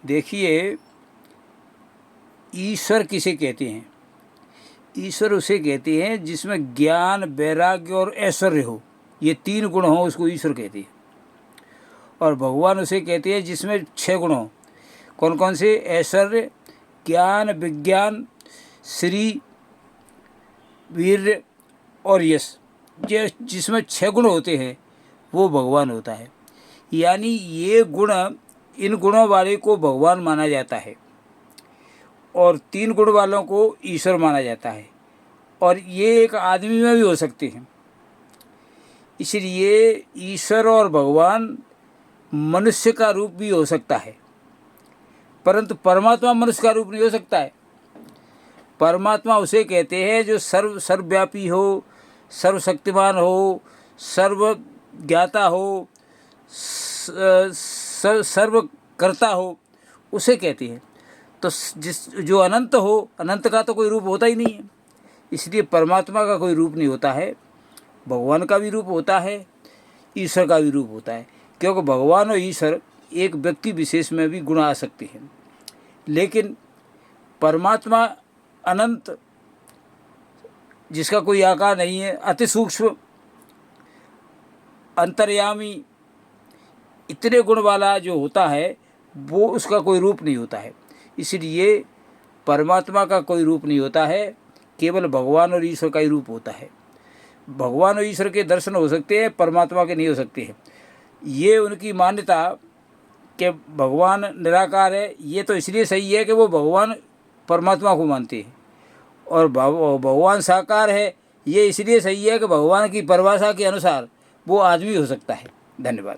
देखिए, ईश्वर किसे कहते हैं? ईश्वर उसे कहते हैं जिसमें ज्ञान, वैराग्य और ऐश्वर्य हो। ये 3 गुण हो, उसको ईश्वर कहते हैं। और भगवान उसे कहते हैं जिसमें 6 गुण हो। कौन कौन से? ऐश्वर्य, ज्ञान, विज्ञान, श्री, वीर्य और यश। जिसमें 6 गुण होते हैं वो भगवान होता है। यानी ये गुण, इन गुणों वाले को भगवान माना जाता है और 3 गुण वालों को ईश्वर माना जाता है। और ये एक आदमी में भी हो सकते हैं। इसलिए ईश्वर और भगवान मनुष्य का रूप भी हो सकता है, परंतु परमात्मा मनुष्य का रूप नहीं हो सकता है। परमात्मा उसे कहते हैं जो सर्वव्यापी हो, सर्वशक्तिमान हो, सर्वज्ञाता हो, सर्वकर्ता हो, उसे कहते हैं। तो जो अनंत हो, अनंत का तो कोई रूप होता ही नहीं है। इसलिए परमात्मा का कोई रूप नहीं होता है। भगवान का भी रूप होता है, ईश्वर का भी रूप होता है, क्योंकि भगवान और ईश्वर एक व्यक्ति विशेष में भी गुण आ सकते हैं। लेकिन परमात्मा अनंत, जिसका कोई आकार नहीं है, अति सूक्ष्म, अंतर्यामी, इतने गुण वाला जो होता है वो उसका कोई रूप नहीं होता है। इसलिए परमात्मा का कोई रूप नहीं होता है, केवल भगवान और ईश्वर का ही रूप होता है। भगवान और ईश्वर के दर्शन हो सकते हैं, परमात्मा के नहीं हो सकते हैं। ये उनकी मान्यता कि भगवान निराकार है, ये तो इसलिए सही है कि वो भगवान परमात्मा को मानते हैं। और भगवान साकार है, ये इसलिए सही है कि भगवान की परिभाषा के अनुसार वो आदमी हो सकता है। धन्यवाद।